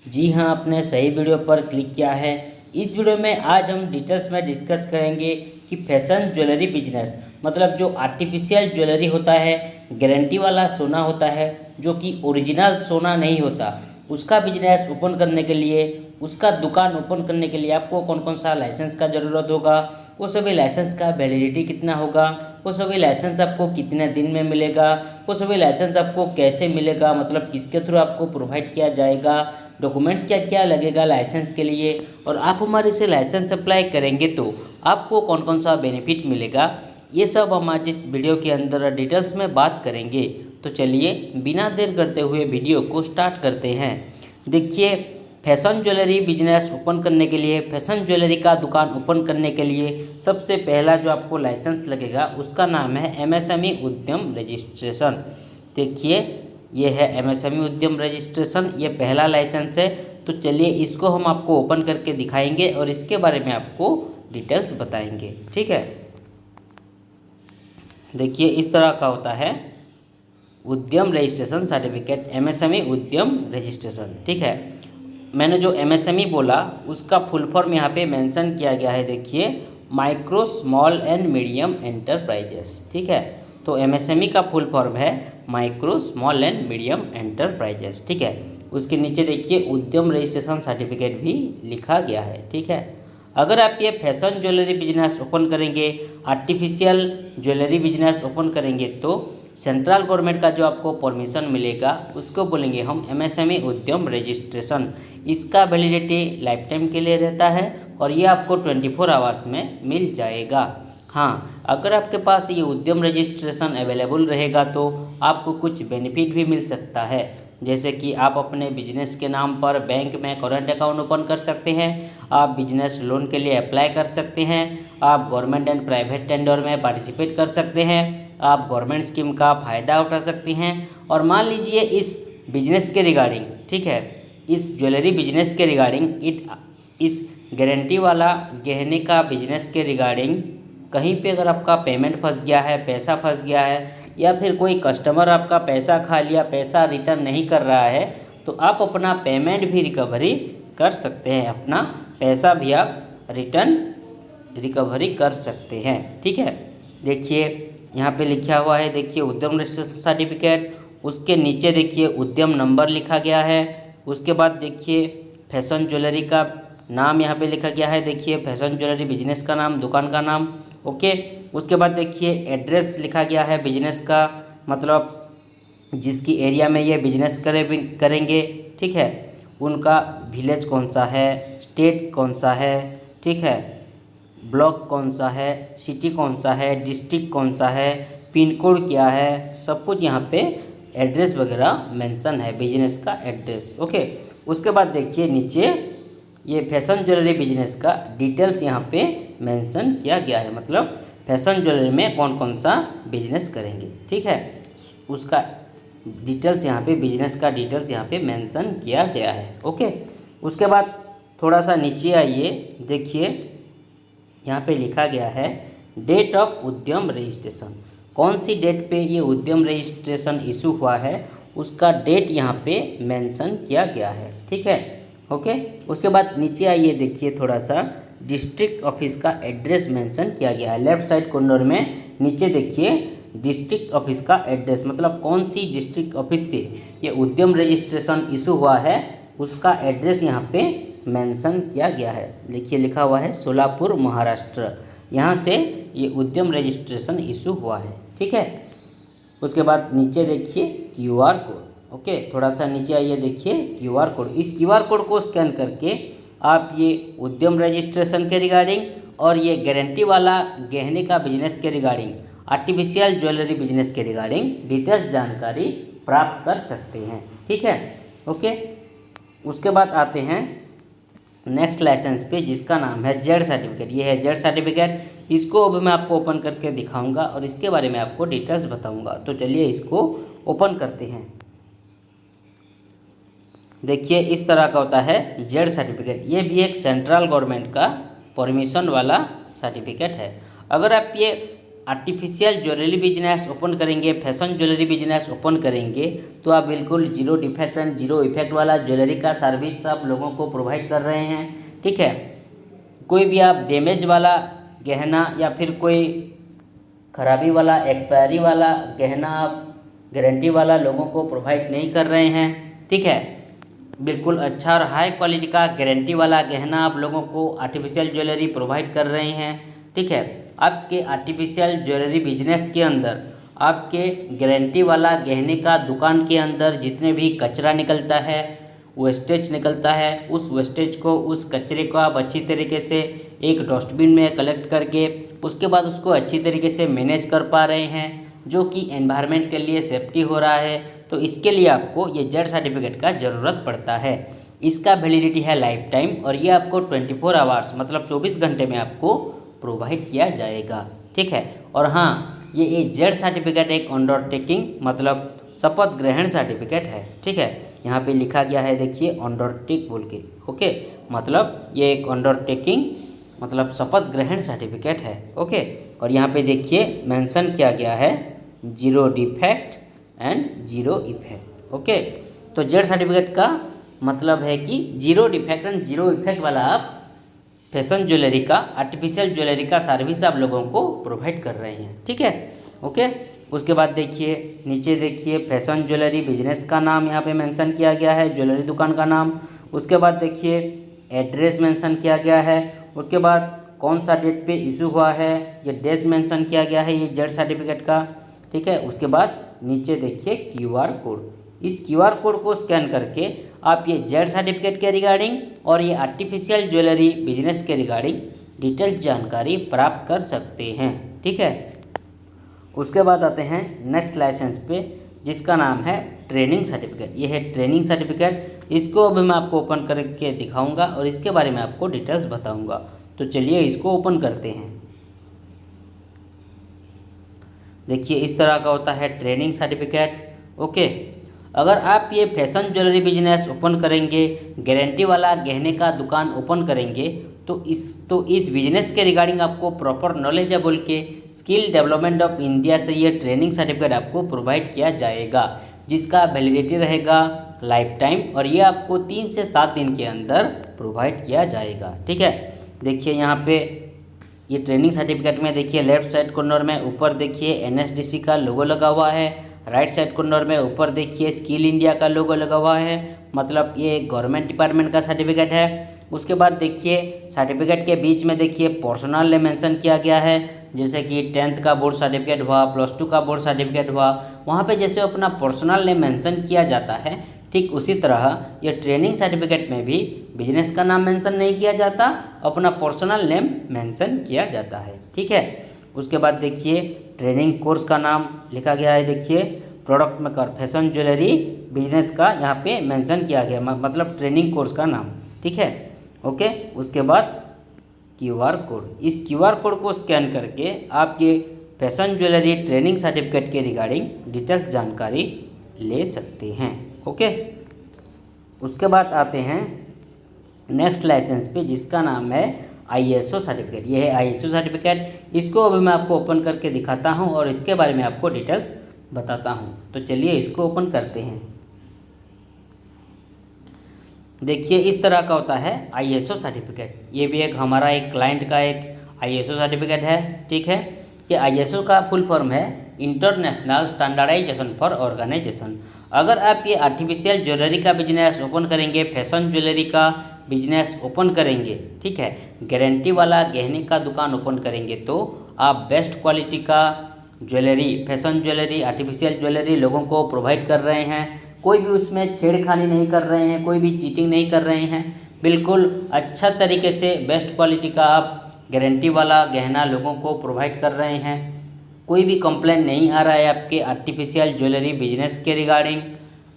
जी हाँ, आपने सही वीडियो पर क्लिक किया है। इस वीडियो में आज हम डिटेल्स में डिस्कस करेंगे कि फैशन ज्वेलरी बिजनेस मतलब जो आर्टिफिशियल ज्वेलरी होता है, गारंटी वाला सोना होता है, जो कि ओरिजिनल सोना नहीं होता, उसका बिजनेस ओपन करने के लिए, उसका दुकान ओपन करने के लिए आपको कौन कौन सा लाइसेंस का ज़रूरत होगा, वो सभी लाइसेंस का वैलिडिटी कितना होगा, वो सभी लाइसेंस आपको कितने दिन में मिलेगा, वो सभी लाइसेंस आपको कैसे मिलेगा, मतलब किसके थ्रू आपको प्रोवाइड किया जाएगा, डॉक्यूमेंट्स क्या क्या लगेगा लाइसेंस के लिए, और आप हमारे से लाइसेंस अप्लाई करेंगे तो आपको कौन कौन सा बेनिफिट मिलेगा, ये सब हम आज इस वीडियो के अंदर डिटेल्स में बात करेंगे। तो चलिए बिना देर करते हुए वीडियो को स्टार्ट करते हैं। देखिए, फैशन ज्वेलरी बिजनेस ओपन करने के लिए, फैशन ज्वेलरी का दुकान ओपन करने के लिए सबसे पहला जो आपको लाइसेंस लगेगा उसका नाम है एमएसएमई उद्यम रजिस्ट्रेशन। देखिए, ये है एमएसएमई उद्यम रजिस्ट्रेशन, ये पहला लाइसेंस है। तो चलिए इसको हम आपको ओपन करके दिखाएंगे और इसके बारे में आपको डिटेल्स बताएंगे, ठीक है। देखिए, इस तरह का होता है उद्यम रजिस्ट्रेशन सर्टिफिकेट, एमएसएमई उद्यम रजिस्ट्रेशन, ठीक है। मैंने जो एमएसएमई बोला उसका फुल फॉर्म यहाँ पे मेंशन किया गया है। देखिए, micro small and medium enterprises, ठीक है। तो एमएसएमई का फुल फॉर्म है micro small and medium enterprises, ठीक है। उसके नीचे देखिए उद्यम रजिस्ट्रेशन सर्टिफिकेट भी लिखा गया है, ठीक है। अगर आप ये फैशन ज्वेलरी बिजनेस ओपन करेंगे, आर्टिफिशियल ज्वेलरी बिजनेस ओपन करेंगे तो सेंट्रल गवर्नमेंट का जो आपको परमिशन मिलेगा उसको बोलेंगे हम एमएसएमई उद्यम रजिस्ट्रेशन। इसका वैलिडिटी लाइफ टाइम के लिए रहता है और ये आपको 24 आवर्स में मिल जाएगा। हाँ, अगर आपके पास ये उद्यम रजिस्ट्रेशन अवेलेबल रहेगा तो आपको कुछ बेनिफिट भी मिल सकता है, जैसे कि आप अपने बिजनेस के नाम पर बैंक में करंट अकाउंट ओपन कर सकते हैं, आप बिजनेस लोन के लिए अप्लाई कर सकते हैं, आप गवर्नमेंट एंड प्राइवेट टेंडर में पार्टिसिपेट कर सकते हैं, आप गवर्नमेंट स्कीम का फ़ायदा उठा सकते हैं। और मान लीजिए इस बिजनेस के रिगार्डिंग, ठीक है, इस ज्वेलरी बिजनेस के रिगार्डिंग, इस गारंटी वाला गहने का बिजनेस के रिगार्डिंग कहीं पे अगर आपका पेमेंट फंस गया है, पैसा फंस गया है, या फिर कोई कस्टमर आपका पैसा खा लिया, पैसा रिटर्न नहीं कर रहा है, तो आप अपना पेमेंट भी रिकवरी कर सकते हैं, अपना पैसा भी आप रिकवरी कर सकते हैं, ठीक है। देखिए यहाँ पे लिखा हुआ है, देखिए उद्यम रजिस्ट्रेशन सर्टिफिकेट, उसके नीचे देखिए उद्यम नंबर लिखा गया है। उसके बाद देखिए फैशन ज्वेलरी का नाम यहाँ पे लिखा गया है, देखिए फैशन ज्वेलरी बिजनेस का नाम, दुकान का नाम, ओके। उसके बाद देखिए एड्रेस लिखा गया है बिजनेस का, मतलब जिसकी एरिया में ये बिजनेस करेंगे, ठीक है, उनका विलेज कौन सा है, स्टेट कौन सा है, ठीक है, ब्लॉक कौन सा है, सिटी कौन सा है, डिस्ट्रिक्ट कौन सा है, पिन कोड क्या है, सब कुछ यहाँ पे एड्रेस वगैरह मेंशन है, बिजनेस का एड्रेस, ओके। उसके बाद देखिए नीचे ये फैशन ज्वेलरी बिजनेस का डिटेल्स यहाँ पे मेंशन किया गया है, मतलब फैशन ज्वेलरी में कौन कौन सा बिजनेस करेंगे, ठीक है, उसका डिटेल्स यहाँ पे, बिजनेस का डिटेल्स यहाँ पे मेंशन किया गया है, ओके। उसके बाद थोड़ा सा नीचे आइए, देखिए यहाँ पे लिखा गया है डेट ऑफ उद्यम रजिस्ट्रेशन, कौन सी डेट पे ये उद्यम रजिस्ट्रेशन इशू हुआ है उसका डेट यहाँ पे मेंशन किया गया है, ठीक है, ओके। उसके बाद नीचे आइए, देखिए थोड़ा सा डिस्ट्रिक्ट ऑफिस का एड्रेस मेंशन किया गया है, लेफ्ट साइड कॉर्नर में नीचे देखिए डिस्ट्रिक्ट ऑफिस का एड्रेस, मतलब कौन सी डिस्ट्रिक्ट ऑफिस से ये उद्यम रजिस्ट्रेशन इशू हुआ है उसका एड्रेस यहाँ पे मेंशन किया गया है। देखिए लिखा हुआ है सोलापुर महाराष्ट्र, यहाँ से ये उद्यम रजिस्ट्रेशन इशू हुआ है, ठीक है। उसके बाद नीचे देखिए क्यूआर कोड, ओके, थोड़ा सा नीचे आइए, देखिए क्यूआर कोड, इस क्यूआर कोड को स्कैन करके आप ये उद्यम रजिस्ट्रेशन के रिगार्डिंग और ये गारंटी वाला गहने का बिजनेस के रिगार्डिंग, आर्टिफिशियल ज्वेलरी बिजनेस के रिगार्डिंग डिटेल्स जानकारी प्राप्त कर सकते हैं, ठीक है, ओके। उसके बाद आते हैं नेक्स्ट लाइसेंस पे, जिसका नाम है जेड सर्टिफिकेट। ये है जेड सर्टिफिकेट, इसको अभी मैं आपको ओपन करके दिखाऊंगा और इसके बारे में आपको डिटेल्स बताऊंगा। तो चलिए इसको ओपन करते हैं। देखिए इस तरह का होता है जेड सर्टिफिकेट, ये भी एक सेंट्रल गवर्नमेंट का परमिशन वाला सर्टिफिकेट है। अगर आप ये आर्टिफिशियल ज्वेलरी बिजनेस ओपन करेंगे, फैशन ज्वेलरी बिजनेस ओपन करेंगे, तो आप बिल्कुल zero defect and zero effect वाला ज्वेलरी का सर्विस आप लोगों को प्रोवाइड कर रहे हैं। ठीक है, कोई भी आप डैमेज वाला गहना या फिर कोई खराबी वाला एक्सपायरी वाला गहना आप गारंटी वाला लोगों को प्रोवाइड नहीं कर रहे हैं। ठीक है, बिल्कुल अच्छा और हाई क्वालिटी का गारंटी वाला गहना आप लोगों को आर्टिफिशियल ज्वेलरी प्रोवाइड कर रहे हैं। ठीक है, आपके आर्टिफिशियल ज्वेलरी बिजनेस के अंदर आपके गारंटी वाला गहने का दुकान के अंदर जितने भी कचरा निकलता है, वेस्टेज निकलता है, उस वेस्टेज को, उस कचरे को आप अच्छी तरीके से एक डस्टबिन में कलेक्ट करके उसके बाद उसको अच्छी तरीके से मैनेज कर पा रहे हैं, जो कि एनवायरनमेंट के लिए सेफ्टी हो रहा है। तो इसके लिए आपको ये जेड सर्टिफिकेट का ज़रूरत पड़ता है। इसका वैलिडिटी है लाइफ टाइम और ये आपको 24 आवर्स मतलब 24 घंटे में आपको प्रोवाइड किया जाएगा। ठीक है, और हाँ, ये जेड सर्टिफिकेट एक अंडरटेकिंग मतलब शपथ ग्रहण सर्टिफिकेट है। ठीक है, यहाँ पे लिखा गया है, देखिए अंडरटेक बोल के। ओके, मतलब ये एक अंडरटेकिंग मतलब शपथ ग्रहण सर्टिफिकेट है। ओके, और यहाँ पे देखिए मेंशन किया गया है zero defect and zero effect. Okay, तो जेड सर्टिफिकेट का मतलब है कि zero defect and zero effect वाला आप फैशन ज्वेलरी का, आर्टिफिशियल ज्वेलरी का सर्विस आप लोगों को प्रोवाइड कर रहे हैं। ठीक है, ओके। उसके बाद देखिए नीचे देखिए फैशन ज्वेलरी बिजनेस का नाम यहाँ पे मेंशन किया गया है, ज्वेलरी दुकान का नाम। उसके बाद देखिए एड्रेस मेंशन किया गया है। उसके बाद कौन सा डेट पे इशू हुआ है, ये डेट मेंशन किया गया है ये जेड सर्टिफिकेट का। ठीक है, उसके बाद नीचे देखिए क्यूआर कोड। इस क्यूआर कोड को स्कैन करके आप ये जेड सर्टिफिकेट के रिगार्डिंग और ये आर्टिफिशियल ज्वेलरी बिजनेस के रिगार्डिंग डिटेल्स जानकारी प्राप्त कर सकते हैं। ठीक है, उसके बाद आते हैं नेक्स्ट लाइसेंस पे, जिसका नाम है ट्रेनिंग सर्टिफिकेट। ये है ट्रेनिंग सर्टिफिकेट, इसको अभी मैं आपको ओपन करके दिखाऊंगा और इसके बारे में आपको डिटेल्स बताऊंगा। तो चलिए इसको ओपन करते हैं। देखिए इस तरह का होता है ट्रेनिंग सर्टिफिकेट। ओके, अगर आप ये फैशन ज्वेलरी बिजनेस ओपन करेंगे, गारंटी वाला गहने का दुकान ओपन करेंगे, तो इस बिजनेस के रिगार्डिंग आपको प्रॉपर नॉलेज है बोल के स्किल डेवलपमेंट ऑफ इंडिया से ये ट्रेनिंग सर्टिफिकेट आपको प्रोवाइड किया जाएगा, जिसका वैलिडिटी रहेगा लाइफ टाइम और ये आपको 3 से 7 दिन के अंदर प्रोवाइड किया जाएगा। ठीक है, देखिए यहाँ पे ये ट्रेनिंग सर्टिफिकेट में देखिए लेफ्ट साइड कॉर्नर में ऊपर देखिए एनएसडीसी का लोगो लगा हुआ है, राइट साइड कॉर्नर में ऊपर देखिए स्किल इंडिया का लोगो लगा हुआ है, मतलब ये गवर्नमेंट डिपार्टमेंट का सर्टिफिकेट है। उसके बाद देखिए सर्टिफिकेट के बीच में देखिए पर्सनल नेम मेंशन किया गया है, जैसे कि 10th का बोर्ड सर्टिफिकेट हुआ, +2 का बोर्ड सर्टिफिकेट हुआ, वहाँ पे जैसे अपना पर्सनल नेम मेंशन किया जाता है, ठीक उसी तरह ये ट्रेनिंग सर्टिफिकेट में भी बिजनेस का नाम मेंशन नहीं किया जाता, अपना पर्सनल नेम मेंशन किया जाता है। ठीक है, उसके बाद देखिए ट्रेनिंग कोर्स का नाम लिखा गया है, देखिए product maker fashion jewellery business का यहाँ पे मेंशन किया गया, मतलब ट्रेनिंग कोर्स का नाम। ठीक है, ओके। उसके बाद क्यूआर कोड, इस क्यूआर कोड को स्कैन करके आप ये फैशन ज्वेलरी ट्रेनिंग सर्टिफिकेट के रिगार्डिंग डिटेल्स जानकारी ले सकते हैं। ओके, उसके बाद आते हैं नेक्स्ट लाइसेंस पे, जिसका नाम है आईएसओ सर्टिफिकेट। ये है आईएसओ सर्टिफिकेट, इसको अभी मैं आपको ओपन करके दिखाता हूँ और इसके बारे में आपको डिटेल्स बताता हूँ। तो चलिए इसको ओपन करते हैं। देखिए इस तरह का होता है आईएसओ सर्टिफिकेट। ये भी एक हमारा एक क्लाइंट का एक आईएसओ सर्टिफिकेट है। ठीक है, ये आईएसओ का फुल फॉर्म है इंटरनेशनल स्टैंडर्डाइजेशन फॉर ऑर्गेनाइजेशन। अगर आप ये आर्टिफिशियल ज्वेलरी का बिजनेस ओपन करेंगे, फैशन ज्वेलरी का बिजनेस ओपन करेंगे, ठीक है, गारंटी वाला गहने का दुकान ओपन करेंगे, तो आप बेस्ट क्वालिटी का jewellery, fashion jewellery, artificial jewellery लोगों को प्रोवाइड कर रहे हैं। कोई भी उसमें छेड़खानी नहीं कर रहे हैं, कोई भी चीटिंग नहीं कर रहे हैं, बिल्कुल अच्छा तरीके से बेस्ट क्वालिटी का आप गारंटी वाला गहना लोगों को प्रोवाइड कर रहे हैं। कोई भी कंप्लेंट नहीं आ रहा है आपके आर्टिफिशियल ज्वेलरी बिजनेस के रिगार्डिंग।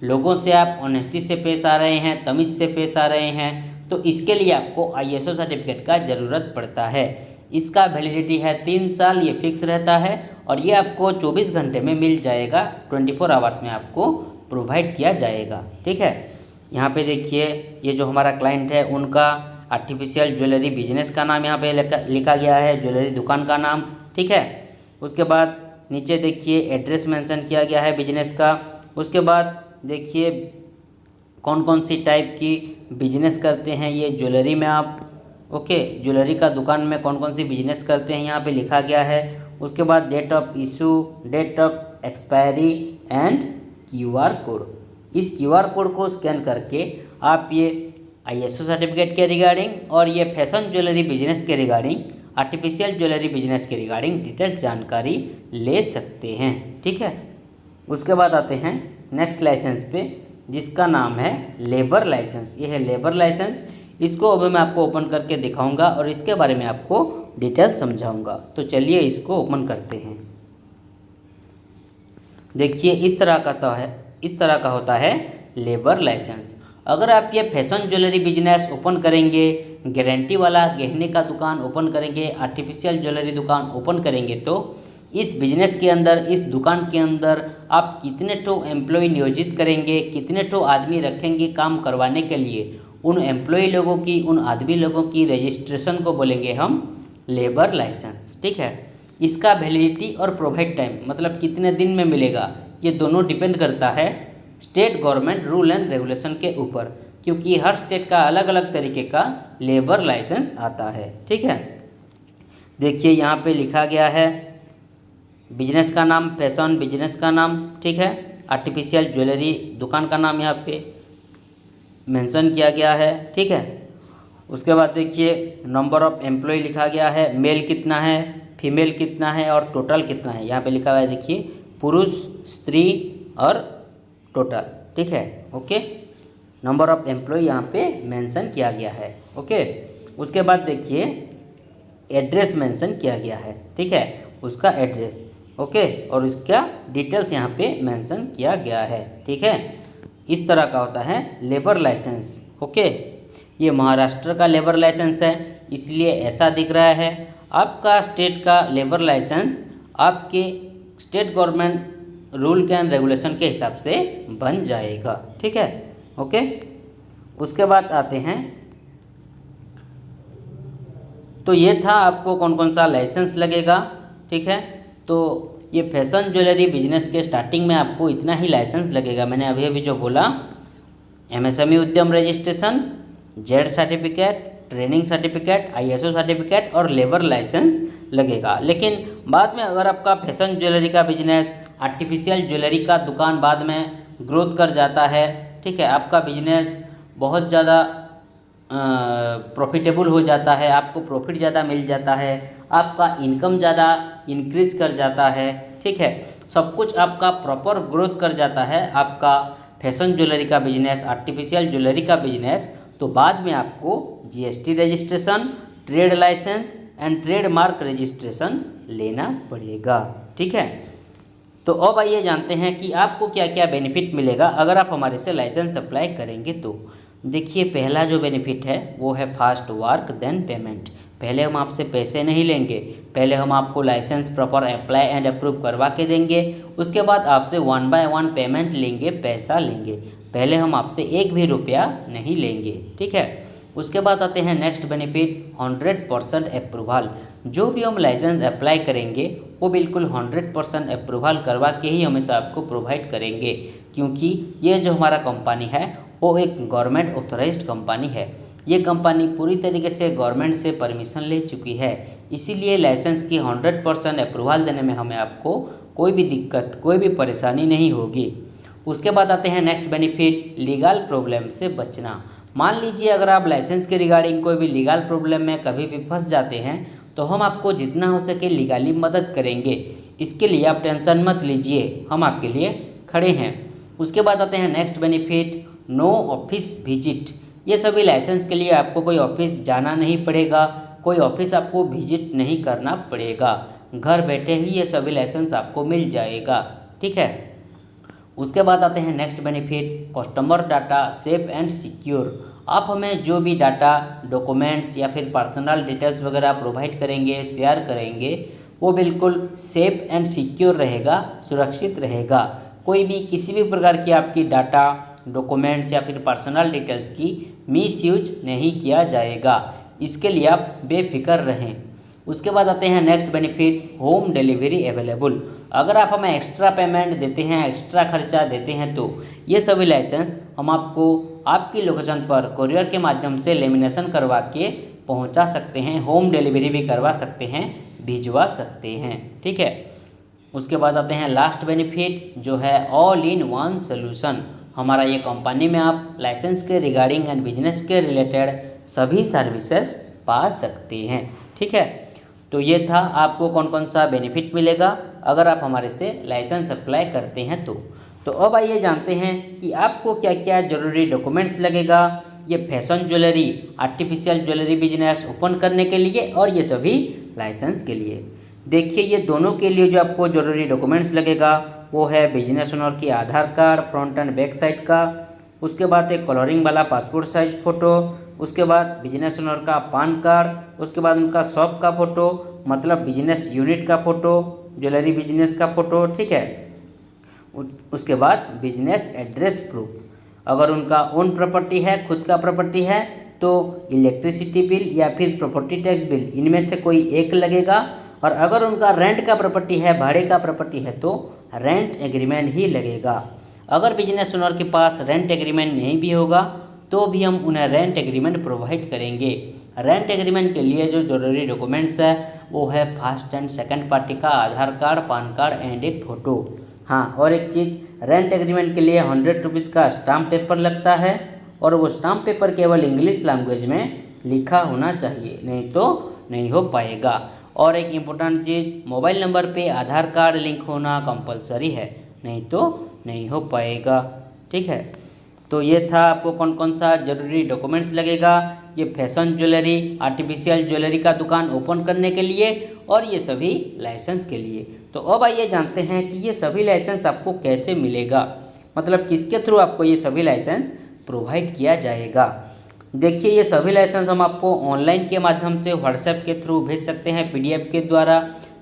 लोगों से आप ऑनेस्टी से पेश आ रहे हैं, तमीज़ से पेश आ रहे हैं, तो इसके लिए आपको आईएसओ सर्टिफिकेट का ज़रूरत पड़ता है। इसका वैलिडिटी है 3 साल, ये फिक्स रहता है और ये आपको 24 घंटे में मिल जाएगा, 24 आवर्स में आपको प्रोवाइड किया जाएगा। ठीक है, यहाँ पे देखिए ये जो हमारा क्लाइंट है उनका आर्टिफिशियल ज्वेलरी बिजनेस का नाम यहाँ पे लिखा गया है, ज्वेलरी दुकान का नाम। ठीक है, उसके बाद नीचे देखिए एड्रेस मेंशन किया गया है बिजनेस का। उसके बाद देखिए कौन कौन सी टाइप की बिजनेस करते हैं ये ज्वेलरी में आप, ओके, ज्वेलरी का दुकान में कौन कौन सी बिजनेस करते हैं यहाँ पे लिखा गया है। उसके बाद date of issue, date of expiry and QR code. इस क्यूआर कोड को स्कैन करके आप ये आईएसओ सर्टिफिकेट के रिगार्डिंग और ये फैशन ज्वेलरी बिजनेस के रिगार्डिंग, आर्टिफिशियल ज्वेलरी बिजनेस के रिगार्डिंग डिटेल्स जानकारी ले सकते हैं, ठीक है। उसके बाद आते हैं नेक्स्ट लाइसेंस पे, जिसका नाम है लेबर लाइसेंस। ये है लेबर लाइसेंस। इसको अभी मैं आपको ओपन करके दिखाऊंगा और इसके बारे में आपको डिटेल समझाऊंगा। तो चलिए इसको ओपन करते हैं। देखिए इस तरह का होता है लेबर लाइसेंस। अगर आप ये फैशन ज्वेलरी बिजनेस ओपन करेंगे, गारंटी वाला गहने का दुकान ओपन करेंगे, आर्टिफिशियल ज्वेलरी दुकान ओपन करेंगे, तो इस बिजनेस के अंदर, इस दुकान के अंदर आप कितने तो एम्प्लॉय नियोजित करेंगे, कितने तो आदमी रखेंगे काम करवाने के लिए, उन एम्प्लॉय लोगों की, उन आदमी लोगों की रजिस्ट्रेशन को बोलेंगे हम लेबर लाइसेंस, ठीक है। इसका वैलिडिटी और प्रोवाइड टाइम, मतलब कितने दिन में मिलेगा, ये दोनों डिपेंड करता है state government rule and regulation के ऊपर, क्योंकि हर स्टेट का अलग अलग तरीके का लेबर लाइसेंस आता है, ठीक है। देखिए यहाँ पे लिखा गया है बिजनेस का नाम, फैशन बिजनेस का नाम, ठीक है। आर्टिफिशियल ज्वेलरी दुकान का नाम यहाँ पे मेंशन किया गया है, ठीक है। उसके बाद देखिए नंबर ऑफ़ एम्प्लॉय लिखा गया है, मेल कितना है, फीमेल कितना है और टोटल कितना है। यहाँ पे लिखा हुआ है देखिए पुरुष, स्त्री और टोटल, ठीक है, ओके। नंबर ऑफ़ एम्प्लॉय यहाँ पे मेंशन किया गया है, ओके। उसके बाद देखिए एड्रेस मेंशन किया गया है, ठीक है, उसका एड्रेस, ओके, और उसका डिटेल्स यहाँ पे मेंशन किया गया है, ठीक है। इस तरह का होता है लेबर लाइसेंस, ओके। ये महाराष्ट्र का लेबर लाइसेंस है, इसलिए ऐसा दिख रहा है। आपका स्टेट का लेबर लाइसेंस आपके स्टेट गवर्नमेंट रूल के एंड रेगुलेशन के हिसाब से बन जाएगा, ठीक है, ओके। उसके बाद आते हैं, तो ये था आपको कौन कौन सा लाइसेंस लगेगा, ठीक है। तो ये फैशन ज्वेलरी बिजनेस के स्टार्टिंग में आपको इतना ही लाइसेंस लगेगा। मैंने अभी अभी जो बोला, एमएसएमई उद्यम registration, Z certificate, training certificate, ISO certificate और लेबर लाइसेंस लगेगा। लेकिन बाद में अगर आपका फैशन ज्वेलरी का बिजनेस, आर्टिफिशियल ज्वेलरी का दुकान बाद में ग्रोथ कर जाता है, ठीक है, आपका बिजनेस बहुत ज़्यादा प्रॉफिटेबल हो जाता है, आपको प्रॉफिट ज़्यादा मिल जाता है, आपका इनकम ज़्यादा इंक्रीज कर जाता है, ठीक है, सब कुछ आपका प्रॉपर ग्रोथ कर जाता है, आपका फैशन ज्वेलरी का बिजनेस, आर्टिफिशियल ज्वेलरी का बिजनेस, तो बाद में आपको GST registration, trade licence and trademark registration लेना पड़ेगा, ठीक है। तो अब आइए जानते हैं कि आपको क्या क्या बेनिफिट मिलेगा अगर आप हमारे से लाइसेंस अप्लाई करेंगे। तो देखिए पहला जो बेनिफिट है वो है फास्ट वर्क देन पेमेंट। पहले हम आपसे पैसे नहीं लेंगे, पहले हम आपको licence proper apply and approve करवा के देंगे, उसके बाद आपसे 1 बाय 1 पेमेंट लेंगे, पैसा लेंगे, पहले हम आपसे 1 भी रुपया नहीं लेंगे, ठीक है। उसके बाद आते हैं नेक्स्ट बेनिफिट 100% अप्रूवल। जो भी हम लाइसेंस अप्लाई करेंगे वो बिल्कुल 100% अप्रूवल करवा के ही हमेशा आपको प्रोवाइड करेंगे, क्योंकि ये जो हमारा कंपनी है वो एक गवर्नमेंट ऑथराइज्ड कंपनी है। ये कंपनी पूरी तरीके से गवर्नमेंट से परमिशन ले चुकी है, इसीलिए लाइसेंस की 100% अप्रूवल देने में हमें आपको कोई भी दिक्कत, कोई भी परेशानी नहीं होगी। उसके बाद आते हैं नेक्स्ट बेनिफिट लीगल प्रॉब्लम से बचना। मान लीजिए अगर आप लाइसेंस के रिगार्डिंग कोई भी लीगल प्रॉब्लम में कभी भी फंस जाते हैं तो हम आपको जितना हो सके लीगली मदद करेंगे, इसके लिए आप टेंशन मत लीजिए, हम आपके लिए खड़े हैं। उसके बाद आते हैं next benefit no office visit. ये सभी लाइसेंस के लिए आपको कोई ऑफिस जाना नहीं पड़ेगा, कोई ऑफिस आपको विजिट नहीं करना पड़ेगा, घर बैठे ही ये सभी लाइसेंस आपको मिल जाएगा, ठीक है। उसके बाद आते हैं next benefit customer data safe and secure. आप हमें जो भी डाटा, डॉक्यूमेंट्स या फिर पर्सनल डिटेल्स वगैरह प्रोवाइड करेंगे, शेयर करेंगे, वो बिल्कुल सेफ एंड सिक्योर रहेगा, सुरक्षित रहेगा। कोई भी किसी भी प्रकार की आपकी डाटा, डॉक्यूमेंट्स या फिर पर्सनल डिटेल्स की मिसयूज नहीं किया जाएगा, इसके लिए आप बेफिक्र रहें। उसके बाद आते हैं next benefit, home delivery available. अगर आप हमें एक्स्ट्रा पेमेंट देते हैं, एक्स्ट्रा खर्चा देते हैं, तो ये सभी लाइसेंस हम आपको आपकी लोकेशन पर कोरियर के माध्यम से लेमिनेशन करवा के पहुंचा सकते हैं, होम डिलीवरी भी करवा सकते हैं, भिजवा सकते हैं। ठीक है। उसके बाद आते हैं लास्ट बेनिफिट जो है ऑल इन वन सोल्यूशन। हमारा ये कंपनी में आप लाइसेंस के रिगार्डिंग एंड बिजनेस के रिलेटेड सभी सर्विसेज पा सकते हैं। ठीक है। तो ये था आपको कौन कौन सा बेनिफिट मिलेगा अगर आप हमारे से लाइसेंस अप्लाई करते हैं तो अब आइए जानते हैं कि आपको क्या क्या ज़रूरी डॉक्यूमेंट्स लगेगा ये fashion jewellery, artificial jewellery business open करने के लिए और ये सभी लाइसेंस के लिए। देखिए ये दोनों के लिए जो आपको ज़रूरी डॉक्यूमेंट्स लगेगा वो है बिजनेस ओनर की Aadhaar card front and back side का, उसके बाद एक कलरिंग वाला पासपोर्ट साइज फ़ोटो, उसके बाद बिजनेस ओनर का पान कार्ड, उसके बाद उनका शॉप का फ़ोटो मतलब बिजनेस यूनिट का फ़ोटो, ज्वेलरी बिजनेस का फ़ोटो। ठीक है। उसके बाद बिजनेस एड्रेस प्रूफ, अगर उनका ओन प्रॉपर्टी है, खुद का प्रॉपर्टी है, तो इलेक्ट्रिसिटी बिल या फिर प्रॉपर्टी टैक्स बिल इनमें से कोई एक लगेगा, और अगर उनका रेंट का प्रॉपर्टी है, भाड़े का प्रॉपर्टी है, तो रेंट एग्रीमेंट ही लगेगा। अगर बिजनेस ओनर के पास रेंट एग्रीमेंट नहीं भी होगा तो भी हम उन्हें रेंट एग्रीमेंट प्रोवाइड करेंगे। रेंट एग्रीमेंट के लिए जो जरूरी डॉक्यूमेंट्स है वो है फर्स्ट एंड सेकंड पार्टी का आधार कार्ड, पान कार्ड एंड एक फ़ोटो। हाँ, और एक चीज़, रेंट एग्रीमेंट के लिए 100 रुपीज़ का स्टाम्प पेपर लगता है और वो स्टाम्प पेपर केवल इंग्लिश लैंग्वेज में लिखा होना चाहिए, नहीं तो नहीं हो पाएगा। और एक इम्पोर्टेंट चीज़, मोबाइल नंबर पे आधार कार्ड लिंक होना कंपलसरी है, नहीं तो नहीं हो पाएगा। ठीक है। तो ये था आपको कौन कौन सा ज़रूरी डॉक्यूमेंट्स लगेगा ये फैशन ज्वेलरी, आर्टिफिशियल ज्वेलरी का दुकान ओपन करने के लिए और ये सभी लाइसेंस के लिए। तो अब आइए जानते हैं कि ये सभी लाइसेंस आपको कैसे मिलेगा, मतलब किसके थ्रू आपको ये सभी लाइसेंस प्रोवाइड किया जाएगा। देखिए ये सभी लाइसेंस हम आपको ऑनलाइन के माध्यम से व्हाट्सएप के थ्रू भेज सकते हैं PDF के द्वारा,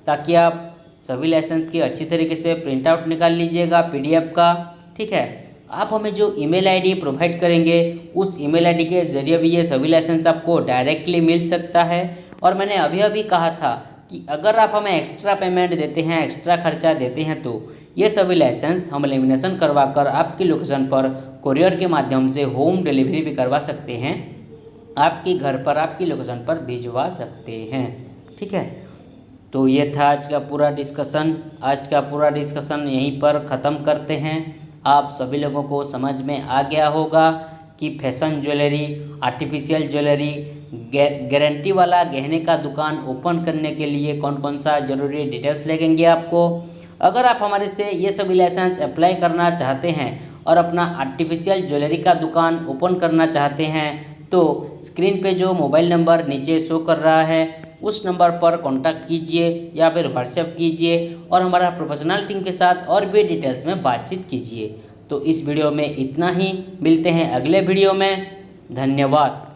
ताकि आप सभी लाइसेंस की अच्छी तरीके से प्रिंट आउट निकाल लीजिएगा PDF का। ठीक है। आप हमें जो ईमेल आईडी प्रोवाइड करेंगे उस ईमेल आईडी के ज़रिए भी ये सभी लाइसेंस आपको डायरेक्टली मिल सकता है। और मैंने अभी अभी कहा था कि अगर आप हमें एक्स्ट्रा पेमेंट देते हैं, एक्स्ट्रा खर्चा देते हैं, तो ये सभी लाइसेंस हम लेमिनेशन करवाकर आपकी लोकेशन पर कोरियर के माध्यम से होम डिलीवरी भी करवा सकते हैं, आपके घर पर, आपकी लोकेशन पर भिजवा सकते हैं। ठीक है। तो ये था आज का पूरा डिस्कशन यहीं पर ख़त्म करते हैं। आप सभी लोगों को समझ में आ गया होगा कि fashion jewellery, artificial jewellery, guarantee वाला गहने का दुकान ओपन करने के लिए कौन कौन सा ज़रूरी डिटेल्स लगेंगे आपको। अगर आप हमारे से ये सभी लाइसेंस अप्लाई करना चाहते हैं और अपना आर्टिफिशियल ज्वेलरी का दुकान ओपन करना चाहते हैं तो स्क्रीन पे जो मोबाइल नंबर नीचे शो कर रहा है उस नंबर पर कांटेक्ट कीजिए या फिर व्हाट्सएप कीजिए और हमारा प्रोफेशनल टीम के साथ और भी डिटेल्स में बातचीत कीजिए। तो इस वीडियो में इतना ही, मिलते हैं अगले वीडियो में। धन्यवाद।